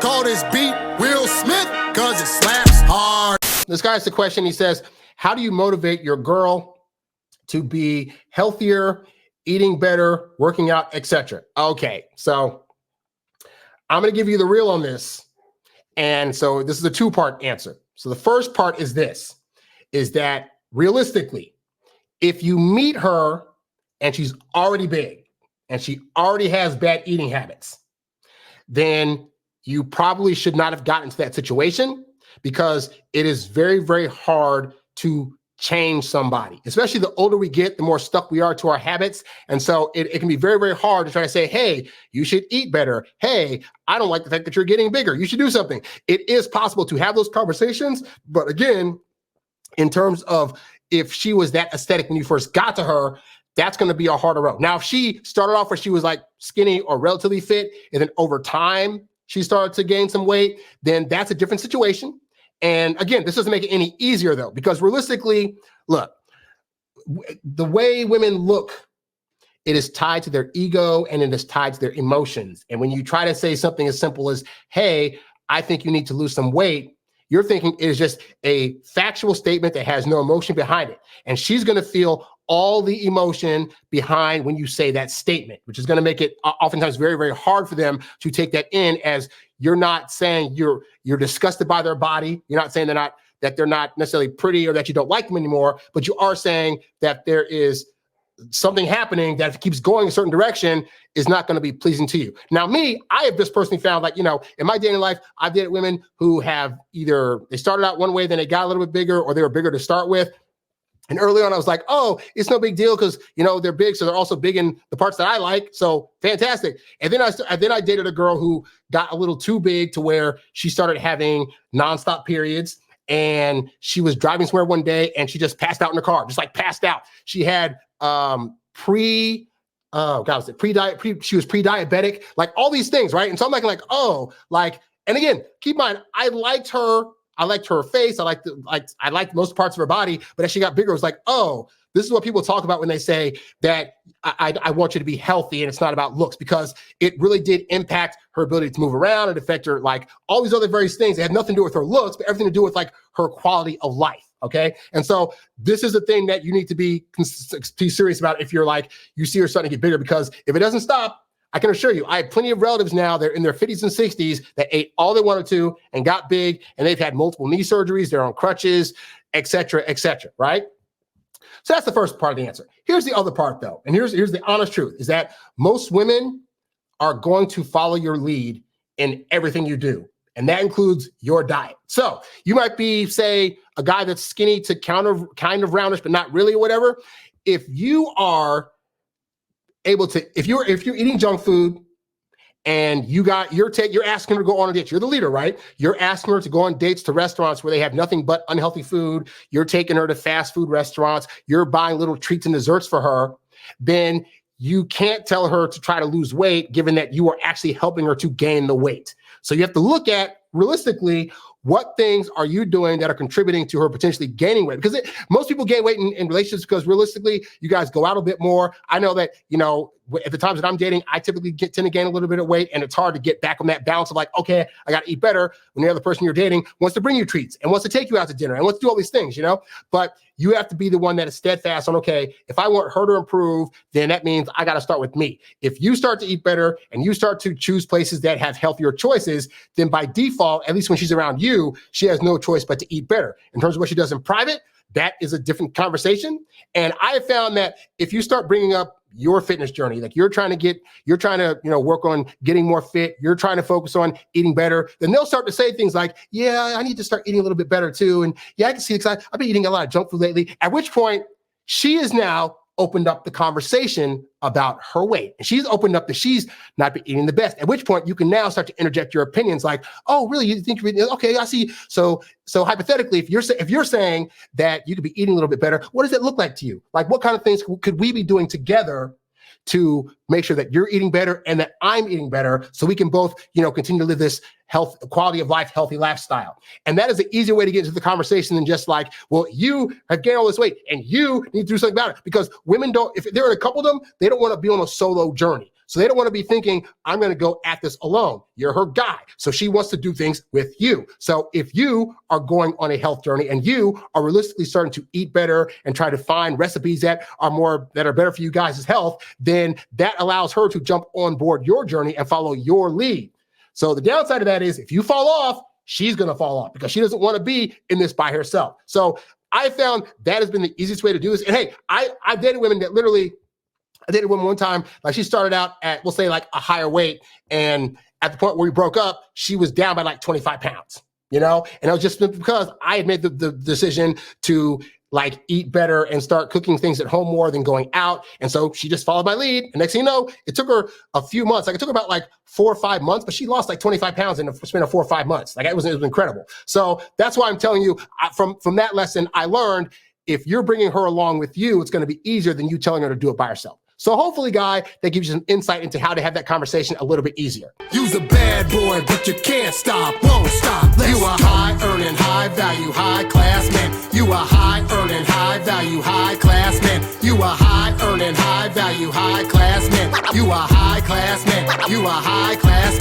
Call this beat Will Smith, cause it slaps hard. This guy asked the question, he says, how do you motivate your girl to be healthier, eating better, working out, etc.? Okay, so I'm going to give you the real on this. And so this is a two-part answer. So the first part is this, is that realistically, if you meet her and she's already big and she already has bad eating habits, then you probably should not have gotten into that situation, because it is very, very hard to change somebody. Especially the older we get, the more stuck we are to our habits. And so it can be very, very hard to try to say, hey, you should eat better. Hey, I don't like the fact that you're getting bigger. You should do something. It is possible to have those conversations. But again, in terms of if she was that aesthetic when you first got to her, that's going to be a harder road. Now, if she started off where she was like skinny or relatively fit, and then over time she started to gain some weight, then that's a different situation. And again, this doesn't make it any easier though, because realistically, look, the way women look, it is tied to their ego and it is tied to their emotions. And when you try to say something as simple as, hey, I think you need to lose some weight, you're thinking it is just a factual statement that has no emotion behind it. And she's going to feel all the emotion behind when you say that statement, which is going to make it oftentimes very, very hard for them to take that in, as you're not saying you're disgusted by their body. You're not saying that they're not necessarily pretty or that you don't like them anymore, but you are saying that there is something happening that if it keeps going a certain direction is not going to be pleasing to you. Now, me, I have just personally found, like, in my dating life, I've dated women who have either they started out one way, then they got a little bit bigger, or they were bigger to start with. And early on, I was like, oh, it's no big deal because, they're big. So they're also big in the parts that I like. So fantastic. And then I dated a girl who got a little too big to where she started having nonstop periods. And she was driving somewhere one day and she just passed out in the car, just like passed out. She had she was pre-diabetic, like all these things, right? And so I'm and again, keep in mind, I liked her face. I liked most parts of her body, but as she got bigger, it was like, oh, this is what people talk about when they say that I want you to be healthy and it's not about looks, because it really did impact her ability to move around. It affected her, like all these other various things that had nothing to do with her looks, but everything to do with like her quality of life. Okay. And so this is the thing that you need to be serious about if you're like, you see her starting to get bigger, because if it doesn't stop, I can assure you, I have plenty of relatives now, they're in their 50s and 60s that ate all they wanted to and got big, and they've had multiple knee surgeries, they're on crutches, et cetera, right? So that's the first part of the answer. Here's the other part though, and here's the honest truth, is that most women are going to follow your lead in everything you do, and that includes your diet. So you might be, say, a guy that's skinny to kind of roundish, but not really, or whatever. If you are able to, if you're eating junk food and you're asking her to go on a date, you're the leader, right? You're asking her to go on dates to restaurants where they have nothing but unhealthy food. You're taking her to fast food restaurants. You're buying little treats and desserts for her. Then you can't tell her to try to lose weight, given that you are actually helping her to gain the weight. So you have to look at, realistically, what things are you doing that are contributing to her potentially gaining weight? Because most people gain weight in relationships because realistically, you guys go out a bit more. I know that, at the times that I'm dating, I typically tend to gain a little bit of weight, and it's hard to get back on that balance of like, okay, I got to eat better, when the other person you're dating wants to bring you treats and wants to take you out to dinner and wants to do all these things, But you have to be the one that is steadfast on, okay, if I want her to improve, then that means I got to start with me. If you start to eat better and you start to choose places that have healthier choices, then by default, at least when she's around you, she has no choice but to eat better. In terms of what she does in private, that is a different conversation. And I have found that if you start bringing up your fitness journey, like you're trying to work on getting more fit, you're trying to focus on eating better, then they'll start to say things like, yeah, I need to start eating a little bit better too. And yeah, I can see, I've been eating a lot of junk food lately. At which point she is now opened up the conversation about her weight. And she's opened up that she's not been eating the best. At which point you can now start to interject your opinions like, oh, really? You think you're eating? Okay, I see. So hypothetically, if you're saying that you could be eating a little bit better, what does it look like to you? Like, what kind of things could we be doing together to make sure that you're eating better and that I'm eating better, so we can both, continue to live this quality of life, healthy lifestyle? And that is an easier way to get into the conversation than just like, well, you have gained all this weight and you need to do something about it. Because women don't, if they're in a coupledom, they don't want to be on a solo journey. So they don't want to be thinking, I'm going to go at this alone. You're her guy. So she wants to do things with you. So if you are going on a health journey and you are realistically starting to eat better and try to find recipes that are better for you guys' health, then that allows her to jump on board your journey and follow your lead. So the downside of that is if you fall off, she's going to fall off because she doesn't want to be in this by herself. So I found that has been the easiest way to do this. And hey, I've dated women that literally, I dated a woman one time, like she started out at, we'll say like a higher weight. And at the point where we broke up, she was down by like 25 pounds, and it was just because I had made the decision to like eat better and start cooking things at home more than going out. And so she just followed my lead. And next thing you know, it took her a few months. Like it took her about like 4 or 5 months, but she lost like 25 pounds in the span of 4 or 5 months. Like it was incredible. So that's why I'm telling you from that lesson, I learned if you're bringing her along with you, it's going to be easier than you telling her to do it by herself. So hopefully, Guy, that gives you some insight into how to have that conversation a little bit easier. You's a bad boy, but you can't stop, won't stop. You a high-earning, high-value, high-class man. You a high-earning, high-value, high-class man. You a high-earning, high-value, high-class man. You a high-class man. You a high-class